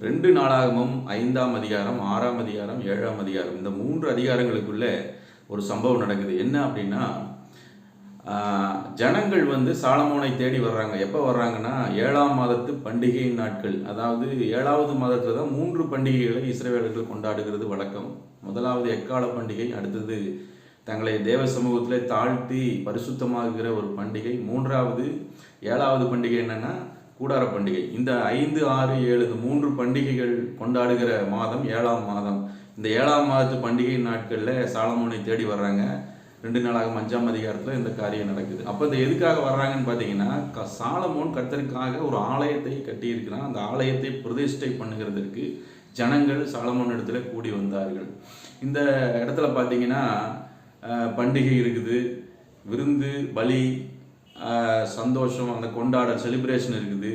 2 நாளாகமம் 5ஆம் அதிகாரம், 6ஆம் அதிகாரம், 7ஆம் அதிகாரம் இந்த 3 அதிகாரங்களுக்குள்ள ஒரு சம்பவம் நடக்குது. என்ன அப்படின்னா, ஜனங்கள் சாலமோனை தேடி வர்றாங்க. எப்போ வர்றாங்கன்னா, 7ஆம் மாதத்து பண்டிகை நாட்கள். அதாவது 7வது மாதத்தில் தான் 3 பண்டிகைகளை இஸ்ரவேலர்கள் கொண்டாடுகிறது வழக்கம். முதலாவது எக்கால பண்டிகை, அடுத்தது தங்களை தேவ சமூகத்திலே தாழ்த்தி பரிசுத்தமாகிற ஒரு பண்டிகை, 3வது 7வது பண்டிகை என்னன்னா கூடார பண்டிகை. இந்த 5, 6, 7 இந்த 3 பண்டிகைகள் கொண்டாடுகிற மாதம் 7ஆம் மாதம். இந்த 7ஆம் மாதத்து பண்டிகை நாட்களில் சாலமோனை தேடி வர்றாங்க. 2 நாளாகமம் 5ஆம் அதிகாரத்தில் இந்த காரியம் நடக்குது. அப்போ இந்த எதுக்காக வர்றாங்கன்னு பார்த்தீங்கன்னா, சாலமோன் கர்த்தருக்காக ஒரு ஆலயத்தை கட்டியிருக்கிறான். அந்த ஆலயத்தை பிரதிஷ்டை பண்ணுகிறதற்கு ஜனங்கள் சாலமோன் இடத்துல கூடி வந்தார்கள். இந்த இடத்துல பார்த்தீங்கன்னா பண்டிகை இருக்குது, விருந்து, பலி, சந்தோஷம், அந்த கொண்டாட செலிப்ரேஷன் இருக்குது,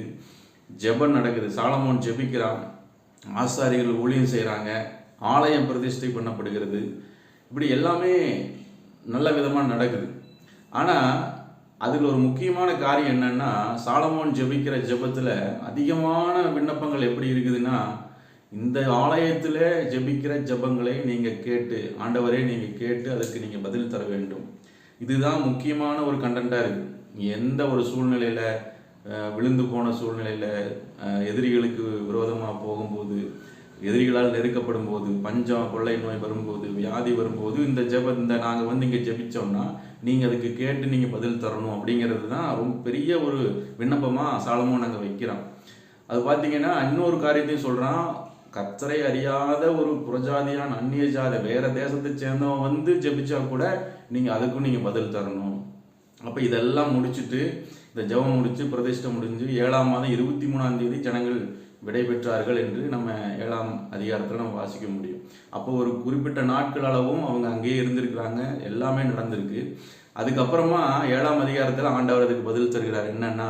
ஜெபம் நடக்குது, சாலமோன் ஜெபிக்கிறான், ஆசாரிகள் ஊழியம் செய்கிறாங்க, ஆலயம் பிரதிஷ்டை பண்ணப்படுகிறது. இப்படி எல்லாமே நல்ல விதமாக நடக்குது. ஆனால் அதில் ஒரு முக்கியமான காரியம் என்னன்னா, சாலமோன் ஜெபிக்கிற ஜெபத்தில் அதிகமான விண்ணப்பங்கள் எப்படி இருக்குதுன்னா, இந்த ஆலயத்தில் ஜெபிக்கிற ஜெபங்களை நீங்கள் கேட்டு, ஆண்டவரே நீங்கள் கேட்டு அதுக்கு நீங்கள் பதில் தர வேண்டும். இதுதான் முக்கியமான ஒரு கண்டென்ட்டாக இருக்குது. எந்த ஒரு சூழ்நிலையில், விழுந்து போன சூழ்நிலையில், எதிரிகளுக்கு விரோதமாக போகும்போது, எதிரிகளால் நெருக்கப்படும் போது, பஞ்சம், கொள்ளை நோய் வரும்போது, வியாதி வரும்போது, இந்த நாங்கள் இங்கே ஜெபிச்சோம்னா நீங்கள் அதுக்கு கேட்டு நீங்கள் பதில் தரணும் அப்படிங்கிறது தான் ரொம்ப பெரிய ஒரு விண்ணப்பமாக சாலமோன் அங்கே வைக்கிறான். அது பார்த்தீங்கன்னா இன்னொரு காரியத்தையும் சொல்கிறான். கர்த்தரை அறியாத ஒரு புறஜாதியான அந்நிய ஜாதி வேற தேசத்தை சேர்ந்தவன் ஜெபிச்சா கூட நீங்கள் அதுக்கும் நீங்கள் பதில் தரணும். அப்போ இதெல்லாம் முடிச்சுட்டு, இந்த ஜெபம் முடித்து பிரதிஷ்டை முடிஞ்சு 7ஆம் மாதம் 23ஆம் தேதி ஜனங்கள் விடை பெற்றார்கள் என்று நம்ம 7ஆம் அதிகாரத்தில் நம்ம வாசிக்க முடியும். அப்போ ஒரு குறிப்பிட்ட நாட்கள் அளவும் அவங்க அங்கேயே இருந்திருக்கிறாங்க, எல்லாமே நடந்திருக்கு. அதுக்கப்புறமா 7ஆம் அதிகாரத்தில் ஆண்டவர் அதுக்கு பதில் தருகிறார். என்னன்னா,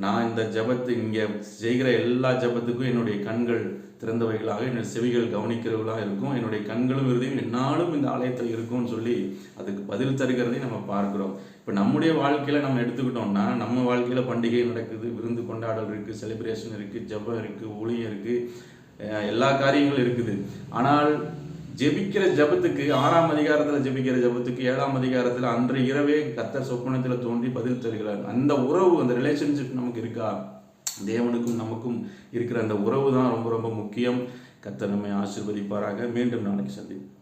நான் இந்த ஜெபத்து இங்கே செய்கிற எல்லா ஜெபத்துக்கும் என்னுடைய கண்கள் திறந்தவைகளாக, என்னுடைய செவிகள் கவனிக்கிறவர்களாக இருக்கும், என்னுடைய கண்களும் இருதையும் என்னாலும் இந்த ஆலயத்தில் இருக்கும்னு சொல்லி அதுக்கு பதில் தருகிறதை நம்ம பார்க்குறோம். இப்போ நம்முடைய வாழ்க்கையில் நம்ம எடுத்துக்கிட்டோம்னா, நம்ம வாழ்க்கையில் பண்டிகை நடக்குது, விருந்து கொண்டாடல் இருக்குது, செலிப்ரேஷன் இருக்குது, ஜெபம் இருக்குது, ஊழியம் இருக்குது, எல்லா காரியங்களும் இருக்குது. ஆனால் ஜெபிக்கிற ஜபத்துக்கு 6ஆம் அதிகாரத்தில் ஜெபிக்கிற ஜபத்துக்கு 7ஆம் அதிகாரத்தில் அன்று இரவே கர்த்தர் சொப்பனத்தில் தோன்றி பதில் தருகிறார். அந்த உறவு, அந்த ரிலேஷன்ஷிப் நமக்கு இருக்கா? தேவனுக்கும் நமக்கும் இருக்கிற அந்த உறவு தான் ரொம்ப ரொம்ப முக்கியம். கர்த்தர் நம்மை ஆசீர்வதிப்பாராக. மீண்டும் நாளைக்கு சந்திப்போம்.